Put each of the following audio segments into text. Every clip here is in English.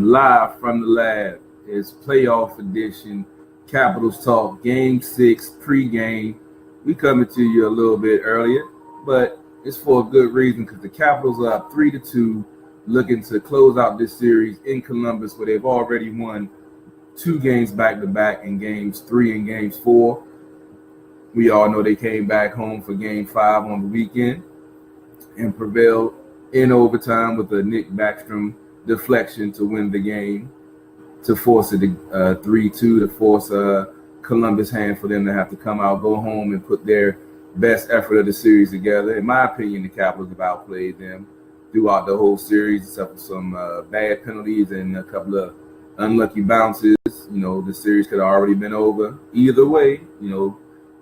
And live from the lab is playoff edition, Capitals Talk, Game 6 pregame. We coming to you a little bit earlier, but it's for a good reason because the Capitals are up 3-2, looking to close out this series in Columbus, where they've already won 2 games back-to-back in Games 3 and Games 4. We all know they came back home for Game 5 on the weekend and prevailed in overtime with a Nick Backstrom deflection to win the game, to force it 3-2, to force Columbus' hand for them to have to come out, go home, and put their best effort of the series together. In my opinion, the Capitals have outplayed them throughout the whole series, except for some bad penalties and a couple of unlucky bounces. The series could have already been over either way,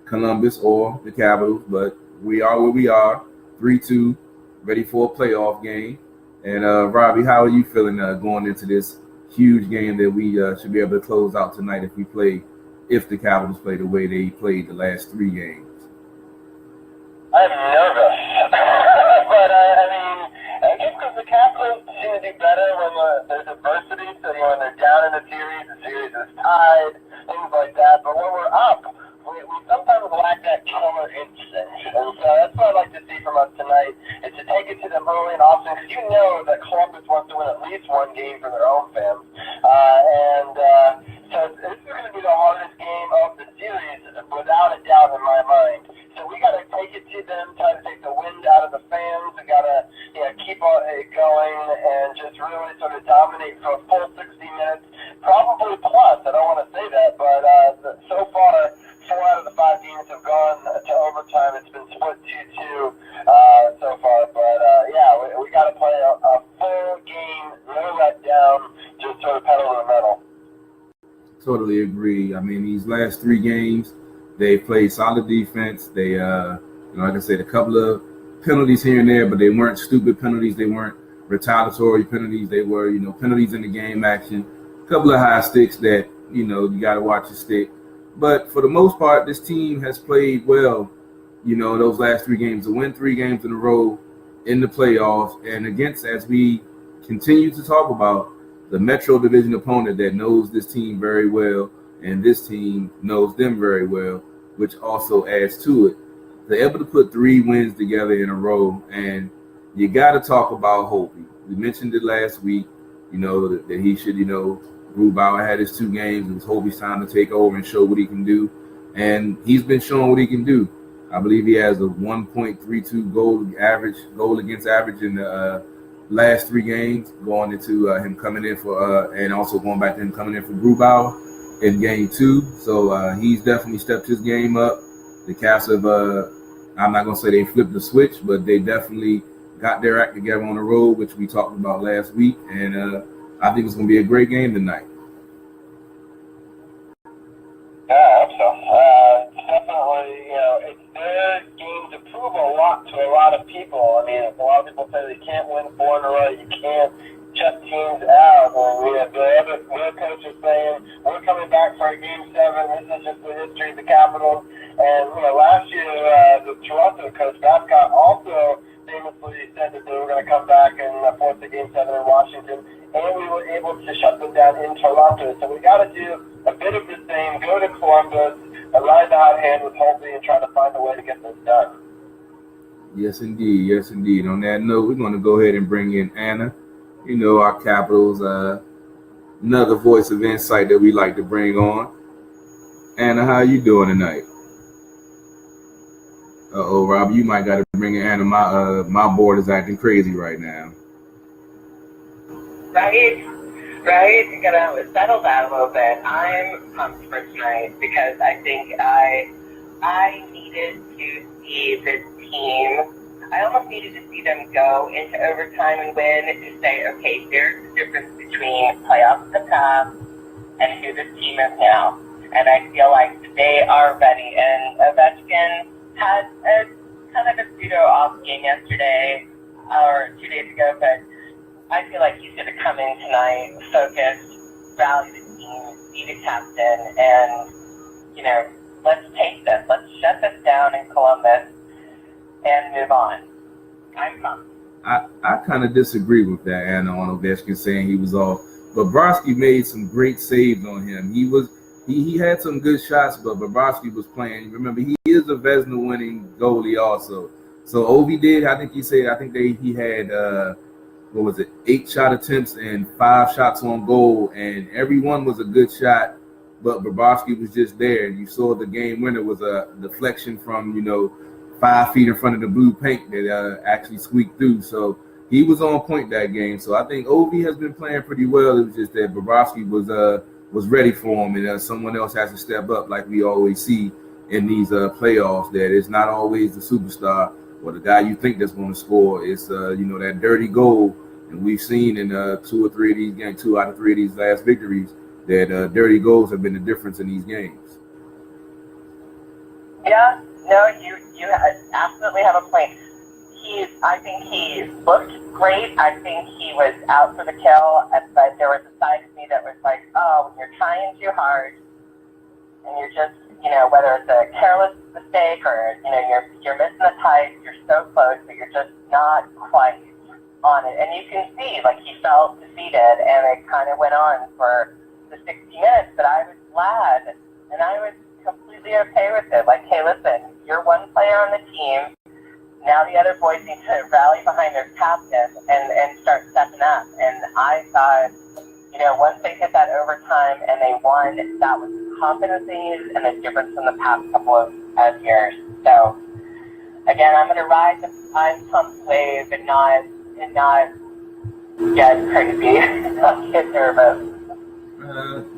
Columbus or the Capitals, but we are where we are, 3-2, ready for a playoff game. And Robbie, how are you feeling going into this huge game that we should be able to close out tonight if the Capitals play the way they played the last 3 games? I'm nervous, but just because the Capitals seem to do better when there's adversity, so when they're down in the series is tied, things like that. But when we're up, we sometimes lack that killer instinct, and so that's what I'd like to see from us tonight, is to take it to them early and often, because you know that Columbus wants to win at least 1 game for their own fans, so this is going to be the hardest game of the series, without a doubt in my mind. So we got to take it to them, try to take the wind out of the fans. We got to keep it going and just really sort of dominate for a full 60 minutes, probably plus. I don't want to say that, but so far, 4 out of the 5 games have gone to overtime. It's been split 2-2 so far. But, we got to play a full game, no letdown, just sort of pedal to the metal. Totally agree. These last 3 games, they played solid defense. They, like I said, a couple of penalties here and there, but they weren't stupid penalties. They weren't retaliatory penalties. They were, penalties in the game action. A couple of high sticks that, you got to watch your stick. But for the most part, this team has played well, those last 3 games, to win 3 games in a row in the playoffs, and against, as we continue to talk about, the Metro Division opponent that knows this team very well, and this team knows them very well, which also adds to it. They're able to put 3 wins together in a row, and you got to talk about Hobie. We mentioned it last week, that he should, Grubauer had his 2 games. It was Hobie's time to take over and show what he can do, and he's been showing what he can do. I believe he has a 1.32 goal against average in the last 3 games, going into him coming in for and also going back to him coming in for Grubauer in game 2. So he's definitely stepped his game up. The Caps have, I'm not going to say they flipped the switch, but they definitely got their act together on the road, which we talked about last week. And I think it's going to be a great game tonight. Yeah, I hope so. Definitely, it's their game to prove a lot to a lot of people. A lot of people say they can't win 4 in a row. You can't shut teams out. We have the other coaches saying, we're coming back for a game 7. This is just the history of the Capitals. And, last year, the Toronto coach, Babcock, also famously said that they were going to come back and force a game 7 in Washington. And we were able to shut them down in Toronto. So we got to do a bit of the same, go to Columbus, ride the hot hand with Holtby, and try to find a way to get this done. Yes, indeed. Yes, indeed. On that note, we're going to go ahead and bring in Anna, our Capitals, another voice of insight that we like to bring on. Anna, how you doing tonight? Rob, you might got to bring in Anna. My board is acting crazy right now. Right? You gotta settle that a little bit. I'm pumped for tonight because I think I needed to see this team. I almost needed to see them go into overtime and win to say, okay, there's the difference between playoffs in the past and who this team is now. And I feel like they are ready. And Ovechkin had a kind of a pseudo-off game yesterday or 2 days ago, but I feel like he's going to come in tonight, focused, rally the team, be the captain, and, let's take this. Let's shut this down in Columbus and move on. I'm pumped. I kind of disagree with that, Anna, on Ovechkin saying he was off. but Bobrovsky made some great saves on him. He had some good shots, but Bobrovsky was playing. Remember, he is a Vezina winning goalie also. So Ovi did, I think he had what was it, 8 shot attempts and 5 shots on goal, and every one was a good shot, but Bobrovsky was just there. You saw the game winner was a deflection from 5 feet in front of the blue paint that actually squeaked through. So he was on point that game. So I think Ovi has been playing pretty well. It was just that Bobrovsky was ready for him, and someone else has to step up, like we always see in these playoffs. That it's not always the superstar or the guy you think that's going to score. It's that dirty goal, and we've seen in 2 or 3 of these games, 2 out of 3 of these last victories, that dirty goals have been the difference in these games. Yeah, no, you absolutely have a point. I think he looked great. I think he was out for the kill, but there was a side of me that was like, oh, when you're trying too hard and you're just, whether it's a careless mistake or, you're missing the tight, you're so close, but you're just not quite on it. And you can see, like, he felt defeated, and it kind of went on for the 60 minutes, but I was glad, and I was completely okay with it. Like, hey, listen, you're one player on the team. Now the other boys need to rally behind their captain and start stepping up. And I thought, once they hit that overtime and they won, that was the confidence they needed and the difference from the past couple of years. So, again, I'm going to ride the pumped wave and not get crazy, not get nervous.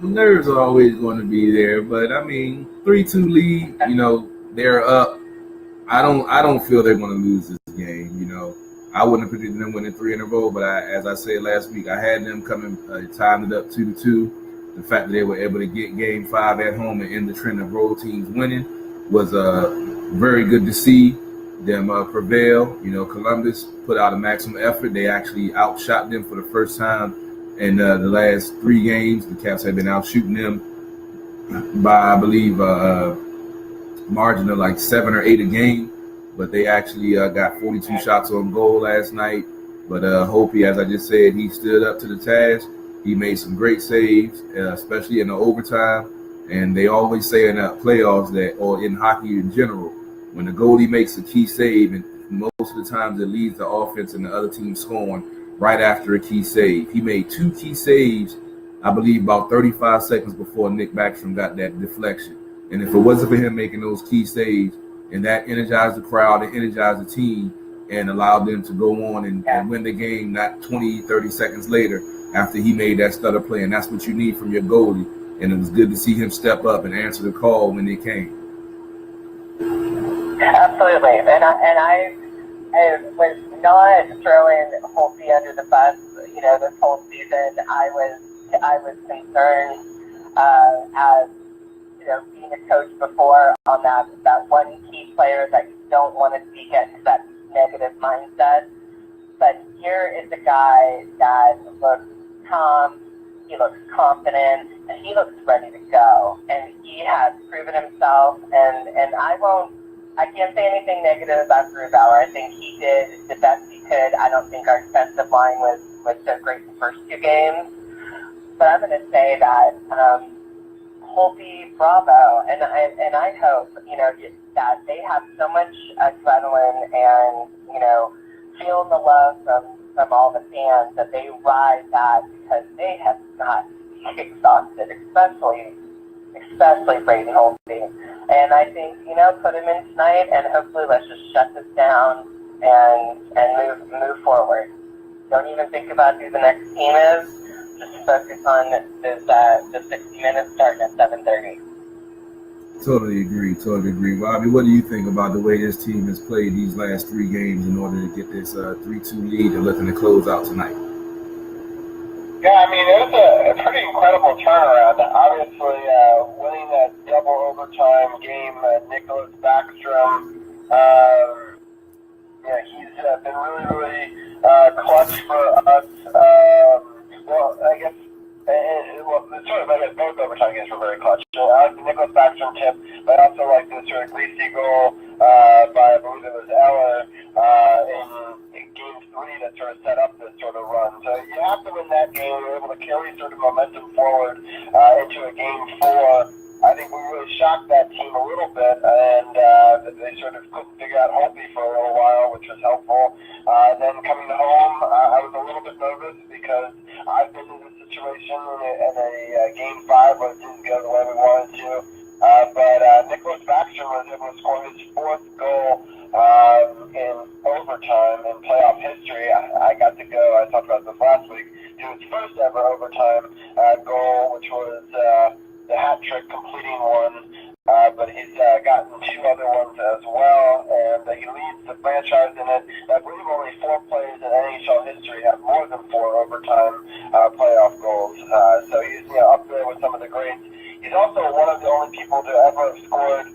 Nerves are always going to be there, but I mean, 3-2 lead, they're up. I don't feel they're going to lose this game. I wouldn't have predicted them winning 3 in a row, but as I said last week, I had them coming, tying it up 2-2. The fact that they were able to get Game 5 at home and end the trend of road teams winning was very good to see them prevail. Columbus put out a maximum effort. They actually outshot them for the first time in the last 3 games. The Caps have been outshooting them by, I believe, margin of like 7 or 8 a game, but they actually got 42 shots on goal last night. But Hopi, as I just said, he stood up to the task. He made some great saves, especially in the overtime. And they always say in the playoffs that, or in hockey in general, when the goalie makes a key save, and most of the times it leads the offense and the other team scoring right after a key save. He made 2 key saves, I believe, about 35 seconds before Nick Backstrom got that deflection. And if it wasn't for him making those key saves, and that energized the crowd and energized the team and allowed them to go on and win the game not 20, 30 seconds later after he made that stutter play. And that's what you need from your goalie. And it was good to see him step up and answer the call when it came. Absolutely. And I was not throwing Holtby under the bus, this whole season. I was concerned as being a coach before on that one key player that you don't want to see get into that negative mindset. But here is a guy that looks calm, he looks confident, and he looks ready to go. And he has proven himself, and I can't say anything negative about Grubauer. I think he did the best he could. I don't think our defensive line was so great the first 2 games. But I'm going to say that Holtby, bravo, and I hope, that they have so much adrenaline and, feeling the love from all the fans that they ride that, because they have got exhausted, especially Braden Holtby. And I think, put him in tonight, and hopefully let's just shut this down and move forward. Don't even think about who the next team is. Just focus on the 60 minutes starting at 7:30. Totally agree. Robbie, what do you think about the way this team has played these last 3 games in order to get this 3-2 lead and looking to close out tonight? Yeah, it was a pretty incredible turnaround. Obviously, winning that double overtime game, Nicholas Backstrom, he's been really, really clutch for us. I guess, both overtime games were very clutch. I like the Nicholas Backstrom tip, but I also like the sort of Gleesy goal by, I believe it was Eller, in game 3 that sort of set up this sort of run. So you have to win that game. We were able to carry sort of momentum forward into a game 4. I think we really shocked that team a little bit, and they sort of couldn't figure out Holtby for a little while, which was helpful. Then coming home, I was a little bit nervous because I've been in this situation in a game 5 where it didn't go the way we wanted to. But Nicholas Backstrom was able to score his 4th goal in overtime in playoff history. I got to go, I talked about this last week, to his first ever overtime goal, which was the hat trick completing one. But he's gotten 2 other ones as well, and he leads the franchise in it. I believe only 4 players in NHL history have more than 4 overtime playoff goals. So he's up there with some of the greats. He's also one of the only people to ever have scored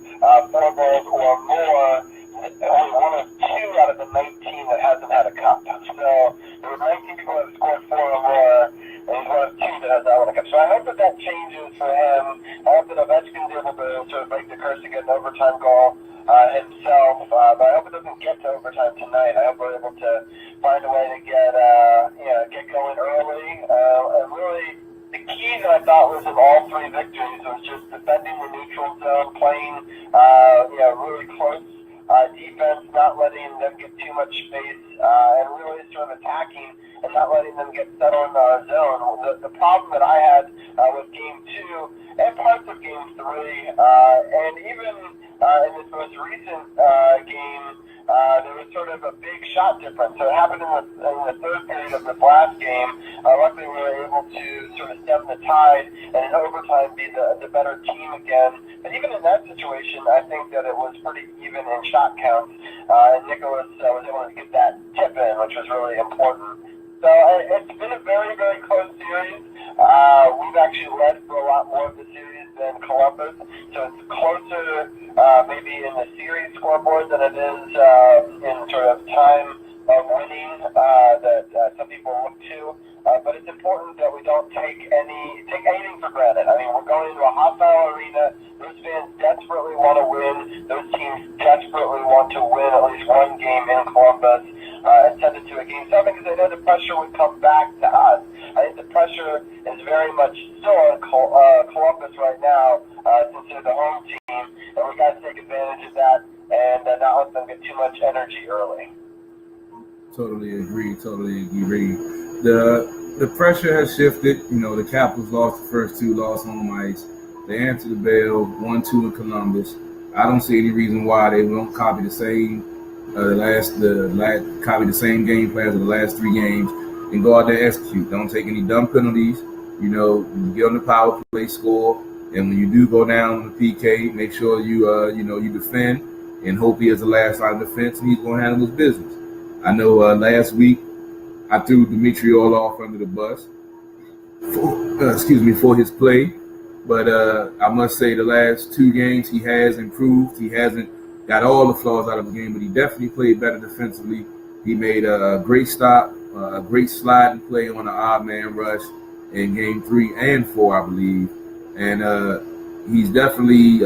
4 goals or more. Only one of 2 out of the 19 that hasn't had a cup. So there were 19 people that have scored 4 or more, and he's one of 2 that has not won a cup. So I hope that changes for him. I hope that Ovechkin's able to sort of break the curse to get an overtime goal himself. But I hope it doesn't get to overtime tonight. I hope we're able to find a way to get going early. And really, the key that I thought was in all 3 victories was just defending the neutral zone, playing really close defense, not letting them get too much space, and really sort of attacking and not letting them get settled in our zone. The problem that I had with game 2 and parts of game 3, and even in this most recent game, there was sort of a big shot difference. So it happened in the 3rd period of this last game. Luckily, we were able to sort of stem the tide and in overtime be the better team again. But even in that situation, I think that it was pretty even in shot counts. And Nicholas was able to get that tip in, which was really important. So it's been a very, very close series. We've actually led for a lot more of the series than Columbus. So it's closer maybe in the series scoreboard than it is in sort of time of winning that some people look to. But it's important that we don't take anything for granted. I mean, we're going into a hostile arena. Those fans desperately want to win. Those teams desperately want to win at least one game in Columbus and send it to a game 7 because I know the pressure would come back to us. I think the pressure is very much still on Columbus right now since they're the home team, and we got to take advantage of that and not let them get too much energy early. Totally agree. The pressure has shifted. The Capitals lost the first 2, lost home ice. They answered the bell, 1-2 in Columbus. I don't see any reason why they won't copy the same copy the same game plan of the last 3 games and go out there and execute. Don't take any dumb penalties. You get on the power play, score, and when you do go down on the PK, make sure you defend and hope he has the last line of defense and he's going to handle his business. I know last week I threw Dmitry Orlov under the bus for his play, but I must say the last 2 games he has improved. He hasn't got all the flaws out of the game, but he definitely played better defensively. He made a great stop, a great sliding play on an odd man rush in game 3 and 4, I believe. And he's definitely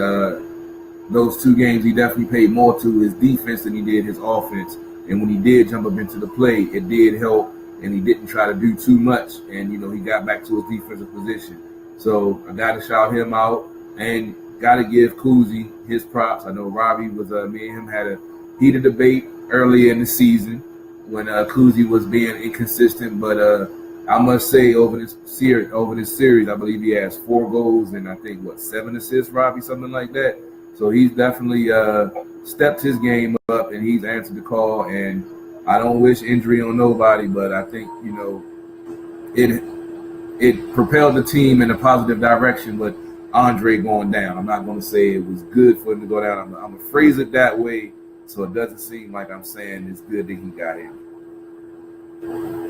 those 2 games he definitely paid more to his defense than he did his offense. And when he did jump up into the play, it did help, and he didn't try to do too much. And, he got back to his defensive position. So I got to shout him out and got to give Kuzi his props. I know Robbie was, me and him had a heated debate earlier in the season when Kuzi was being inconsistent. But I must say over this series, I believe he has 4 goals and I think, 7 assists, Robbie, something like that. So he's definitely stepped his game up and he's answered the call. And I don't wish injury on nobody, but I think, it propelled the team in a positive direction. But Andre going down, I'm not going to say it was good for him to go down. I'm going to phrase it that way so it doesn't seem like I'm saying it's good that he got in.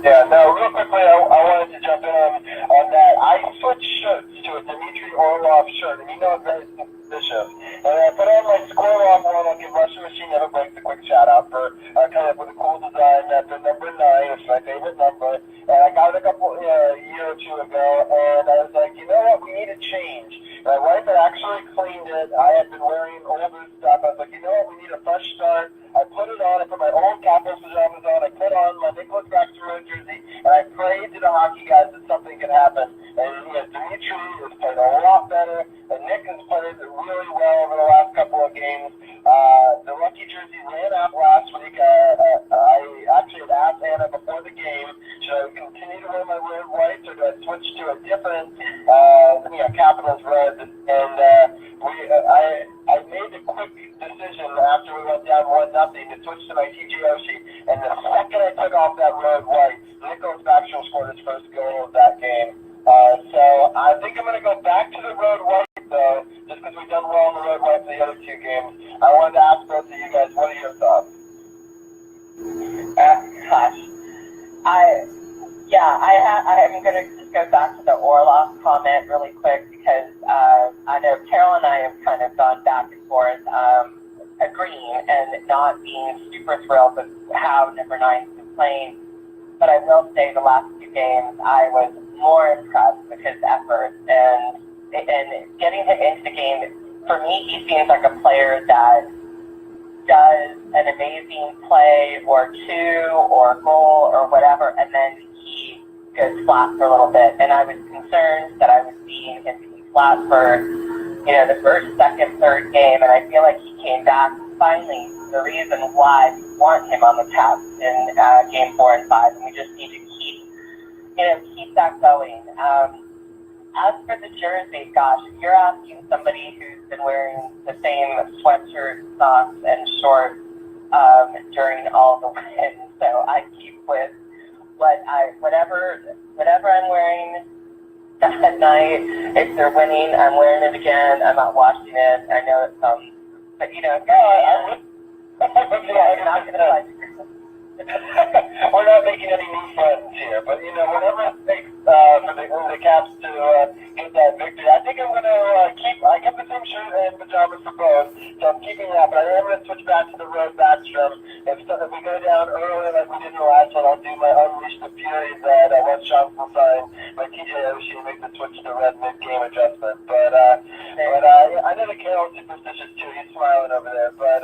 Yeah, no, real quickly, I wanted to jump in on that. I switched shirts to a Dmitry Orlov shirt, and it's very suspicious. And I put on my Squirrel one. I'll give Russian Machine Never Breaks a quick shout out for coming up with a cool design. That's the number 9, which is my favorite number. And I got it a year or 2 ago, and I was like, you know what, we need a change. My wife had actually cleaned it. I had been wearing older stuff. I was like, you know what, we need a fresh start. I put it on. I put my old Capitals pajamas on. I put on my Nicholas Backstrom jersey, and I prayed to the hockey guys that something could happen. And Dimitri has played a lot better, and Nick has played really well over the last couple of games. The lucky jersey ran out last week. I actually had asked Anna before the game, should I continue to wear my red whites, or do I switch to a different, Capitals red? And I made the quick decision after we went down 1-0 to switch to my TJ Oshie. And the second I took off that red white, Nicholas Backstrom scored his first goal of that game. So I think I'm going to go back to the road white, though, just because we've done well on the road white for the other two games. I wanted to ask both of you guys, what are your thoughts? Gosh. I'm going to just go back to the Orlov comment really quick because I know Carol and I have kind of gone back and forth agreeing and not being super thrilled with how number 9's been playing. But I will say the last two games I was more impressed with his efforts and getting him into the game. For me, he seems like a player that does an amazing play or two or goal or whatever, and then he goes flat for a little bit. And I was concerned that I was seeing him be flat for, the first, second, third game, and I feel like he came back finally. The reason why we want him on the tap in game 4 and 5, and we just need to keep that going. As for the jersey, gosh, if you're asking somebody who's been wearing the same sweatshirt, socks, and shorts during all the wins, so I keep with whatever I'm wearing that night. If they're winning, I'm wearing it again. I'm not washing it. I know it's but I'm not going to lie to you. We're not making any new friends here, but whatever it takes for the Caps to get that victory. I think I'm going to I kept the same shirt and pajamas for both, so I'm keeping that, but I am going to switch back to the road Backstrom. If we go down early like we did in the last one, I'll do my Unleash the Fury that Wes Johnson signed, my TJ Oshie, and make the switch to red mid-game adjustment. But I know that Carol's superstitious too. He's smiling over there, but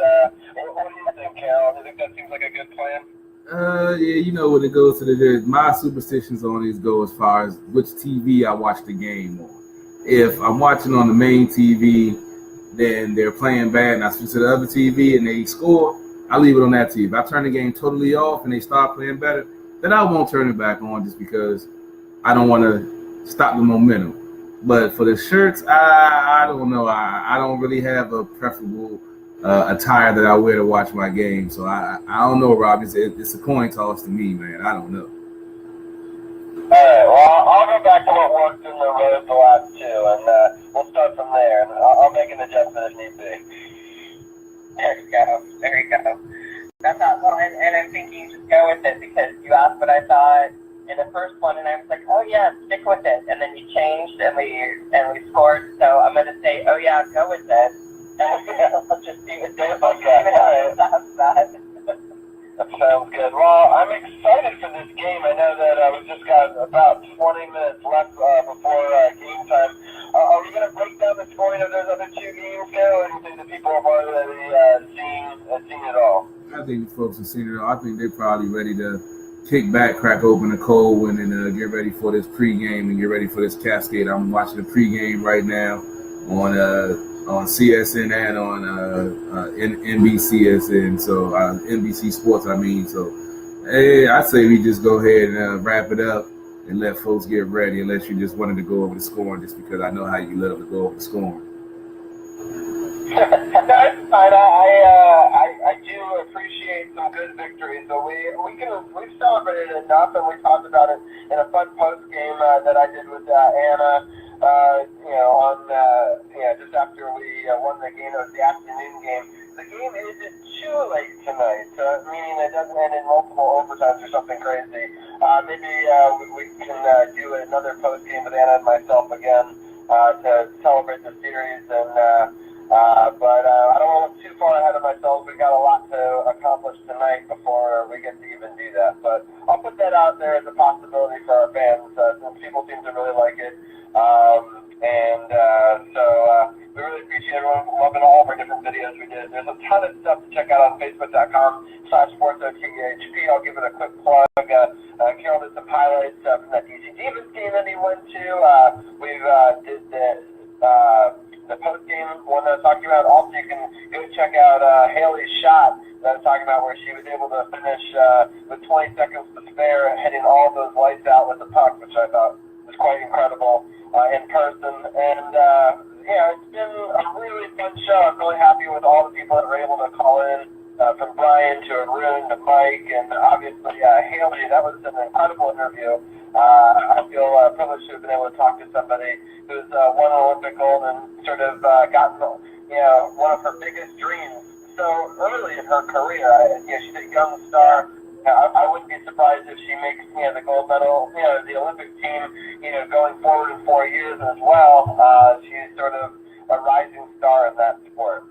what do you think, Carol? Do you think that seems like a good plan? When it goes to my superstitions on these go as far as which TV I watch the game on. If I'm watching on the main TV, then they're playing bad, and I switch to the other TV and they score, I leave it on that TV. If I turn the game totally off and they start playing better, then I won't turn it back on just because I don't want to stop the momentum. But for the shirts, I don't know. I don't really have a preferable attire that I wear to watch my game. So I don't know, Rob. It's a coin toss to me, man. I don't know. All right. Well, I'll go back to what worked in the road the last two, and we'll start from there. And I'll make an adjustment if need be. There you go. That's well, and I'm thinking just go with it because you asked what I thought in the first one, and I was like, oh yeah, stick with it. And then you changed, and we scored. So I'm gonna say, oh yeah, go with it. We'll just see what That sounds good. Well, I'm excited for this game. I know that we've just got about 20 minutes left before game time. Are we going to break down the scoring of those other two games, Carol, or do you think the people have already seen it all? I think the folks have seen it all. I think they're probably ready to kick back, crack open a cold one, and get ready for this pregame and get ready for this cascade. I'm watching the pregame right now on CSN and on NBCSN, so NBC Sports, I mean. So, hey, I say we just go ahead and wrap it up and let folks get ready, unless you just wanted to go over the scoring, just because I know how you love to go over the scoring. That's fine. I do appreciate some good victories, but we've celebrated enough, and we talked about it in a fun post game that I did with Anna. Just after we won the game, it was the afternoon game. The game isn't too late tonight, meaning it doesn't end in multiple overtimes or something crazy. Maybe we can do another post game with Anna and myself again to celebrate the series and But I don't want to look too far ahead of myself. We've got a lot to accomplish tonight before we get to even do that. But I'll put that out there as a possibility for our fans, since people seem to really like it. So we really appreciate everyone loving all of our different videos we did. There's a ton of stuff to check out on Facebook.com/SportsOTHP. I'll give it a quick plug. Carol did some highlights from that DC Demons game that he went to. We've did the post-game one that I was talking about. Also, you can go check out Haley's shot that I was talking about, where she was able to finish with 20 seconds to spare, hitting all those lights out with the puck, which I thought was quite incredible in person. And it's been a really fun show. I'm really happy with all the people that were able to call in, from Brian to Arun to Mike, and obviously Haley. That was an incredible interview. I feel privileged to have been able to talk to somebody who's won an Olympic gold and sort of gotten one of her biggest dreams so early in her career. She's a young star. I wouldn't be surprised if she makes the gold medal, the Olympic team, going forward in 4 years as well. She's sort of a rising star in that sport.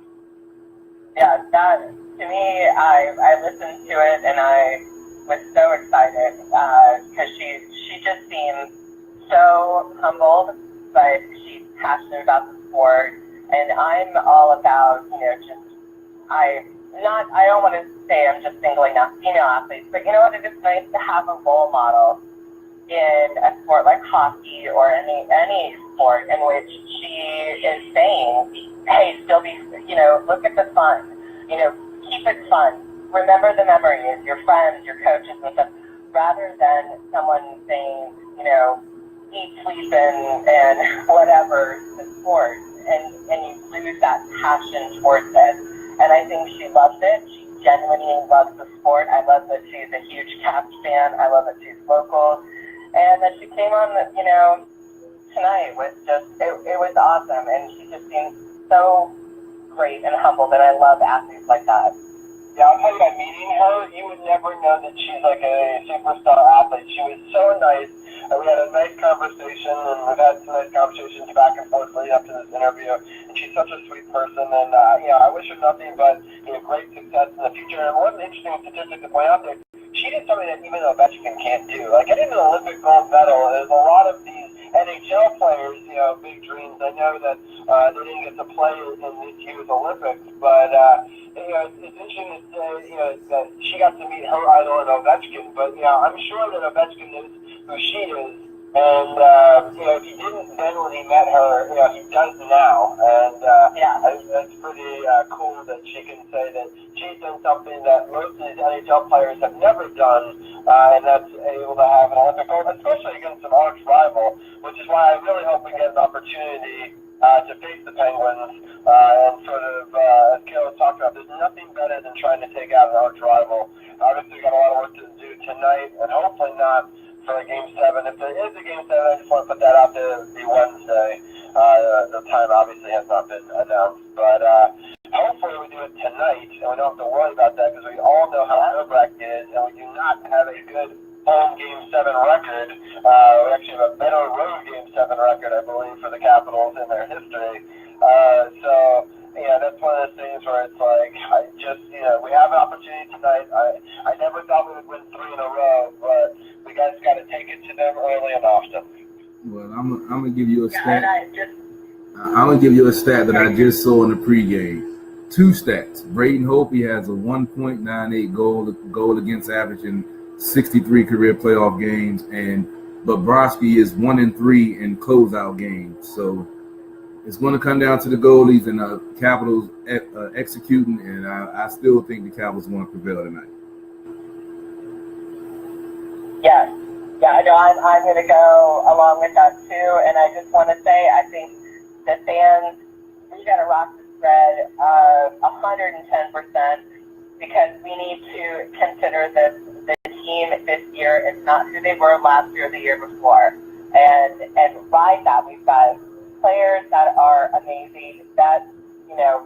Yeah, that, to me, I listened to it and I was so excited because she just seems so humbled, but she's passionate about the sport, and I'm all about, I don't want to say I'm just singling out female athletes, but you know what, it is nice to have a role model in a sport like hockey or any sport in which she is saying, hey, still be, look at the fun, keep it fun, remember the memories, your friends, your coaches and stuff, rather than someone saying, eat, sleep, and whatever, the sport, and you lose that passion towards it. And I think she loves it. She genuinely loves the sport. I love that she's a huge Caps fan. I love that she's local. And that she came on, tonight was just, it was awesome. And she just seems so great and humbled. And I love athletes like that. Yeah, I'll tell you, by meeting her, you would never know that she's like a superstar athlete. She was so nice. We had a nice conversation, and we've had some nice conversations back and forth leading up to this interview. And she's such a sweet person, and I wish her nothing but great success in the future. And one interesting statistic to point out there, she did something that even Ovechkin can't do. Like getting an Olympic gold medal, there's a lot of these NHL players, big dreams. I know that they didn't get to play in this year's Olympics, but it's interesting to say, that she got to meet her idol in Ovechkin. But I'm sure that Ovechkin knows who she is, and if he didn't then when he met her, he does now. And I think that's pretty cool that she can say that she's done something that most of these NHL players have never done, and that's able to have an Olympic gold, especially against an arch rival, which is why I really hope we get an opportunity to face the Penguins, and sort of, as Carol talked about, there's nothing better than trying to take out an arch rival. Obviously, we've got a lot of work to do tonight, and hopefully not for a Game 7. If there is a Game 7, I just want to put that out there. It'll be Wednesday. The time obviously has not been announced, but hopefully we do it tonight, and we don't have to worry about that because we all know how nerve-wracking it is, and we do not have a good home Game 7 record. We actually have a better road Game 7 record, I believe, for the Capitals in their history. That's one of those things where it's like, we have an opportunity tonight. I never thought we would win 3 in a row, but we guys got to take it to them early and often. Well, I'm gonna give you a stat. I'm gonna give you a stat that I just saw in the pregame. 2 stats. Braden Hope, he has a 1.98 goal against average in 63 career playoff games, and Bobrovsky is 1-3 in closeout games. So it's going to come down to the goalies and the Capitals executing, and I still think the Capitals want to prevail tonight. Yes. Yeah, I'm going to go along with that too, and I just want to say I think the fans, we got to rock the spread of 110% because we need to consider this the team this year is not who they were last year or the year before, and ride that. We've got players that are amazing, that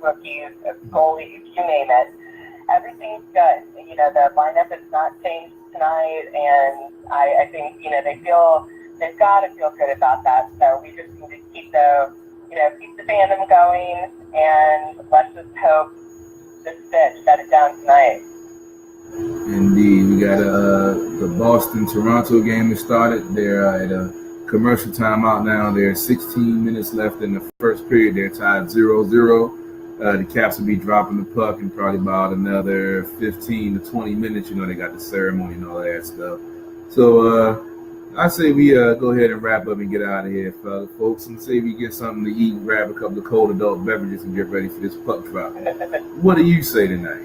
rookies, goalies, you name it. Everything's good. The lineup is not changed tonight, and I think they've got to feel good about that. So we just need to keep the keep the fandom going, and let's just hope this bitch shut it down tonight. Indeed, we got the Boston-Toronto game has started. They're at a commercial timeout now. There's 16 minutes left in the first period. They're tied 0-0. The Caps will be dropping the puck in probably about another 15 to 20 minutes. They got the ceremony and all that stuff. So I say we go ahead and wrap up and get out of here, folks. And say we get something to eat, grab a couple of cold adult beverages, and get ready for this puck drop. What do you say tonight?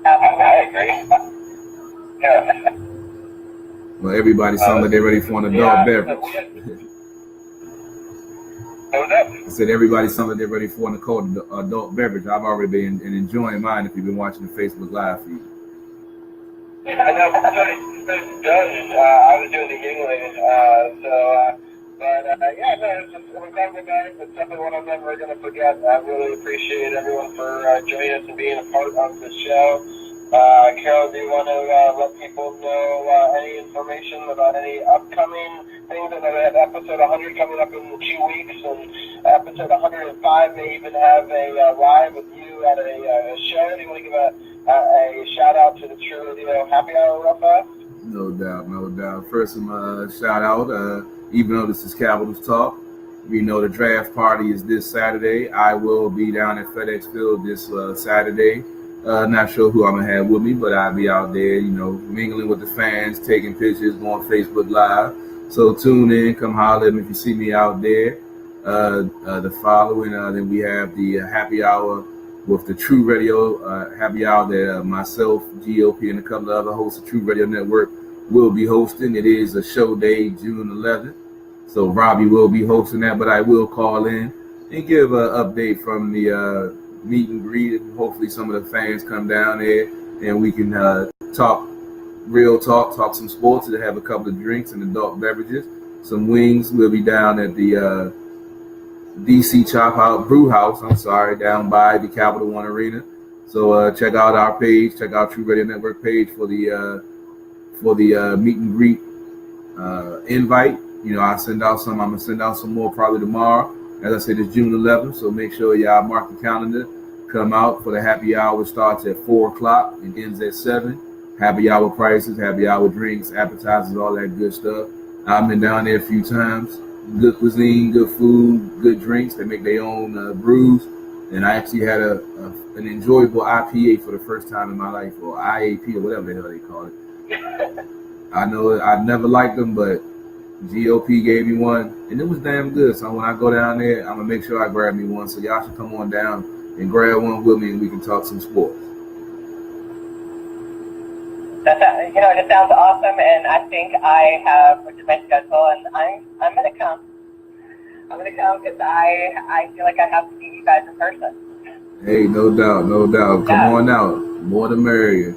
I agree. Yeah. Well, everybody sounds like they're ready for an adult beverage. What was that? I said everybody sounds like they're ready for an adult beverage. I've already been enjoying mine if you've been watching the Facebook Live feed. I know, I was doing the Yingling, it's just an incredible night. It's definitely one I'm never going to forget. I really appreciate everyone for joining us and being a part of the show. Carol, do you want to let people know any information about any upcoming things? I know we have episode 100 coming up in 2 weeks, and episode 105 may even have a live with you at a show. Do you want to give a shout out to the True Radio Happy Hour real fast? No doubt. First, some shout out. Even though this is Capitals Talk, we know the draft party is this Saturday. I will be down at FedEx Field this Saturday. Not sure who I'm going to have with me, but I'll be out there, mingling with the fans, taking pictures, going Facebook Live. So tune in, come holler at me if you see me out there. The following, then we have the happy hour with the True Radio happy hour that myself, GOP, and a couple of other hosts of True Radio Network will be hosting. It is a show day, June 11th. So Robbie will be hosting that, but I will call in and give an update from the meet and greet. Hopefully some of the fans come down there and we can talk some sports, and have a couple of drinks and adult beverages, some wings. We'll be down at the DC Chop Out Brew House, down by the Capital One Arena. So check out our page, check out True Radio Network page for the meet and greet invite. I'll send out some. I'm gonna send out some more probably tomorrow. As I said, it's June 11th, so make sure y'all mark the calendar. Come out for the happy hour. Starts at 4:00 and ends at 7. Happy hour prices, happy hour drinks, appetizers, all that good stuff. I've been down there a few times. Good cuisine, good food, good drinks. They make their own brews. And I actually had an enjoyable IPA for the first time in my life, or IAP, or whatever the hell they call it. I know I've never liked them, but GOP gave me one, and it was damn good. So when I go down there, I'm going to make sure I grab me one. So y'all should come on down and grab one with me, and we can talk some sports. It just sounds awesome, and I think I have looked at my schedule, and I'm going to come. I'm going to come because I feel like I have to see you guys in person. Hey, no doubt. Come on out. More the merrier.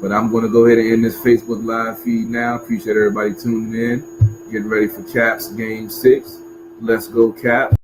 But I'm going to go ahead and end this Facebook Live feed now. Appreciate everybody tuning in. Getting ready for Caps Game 6. Let's go, Caps.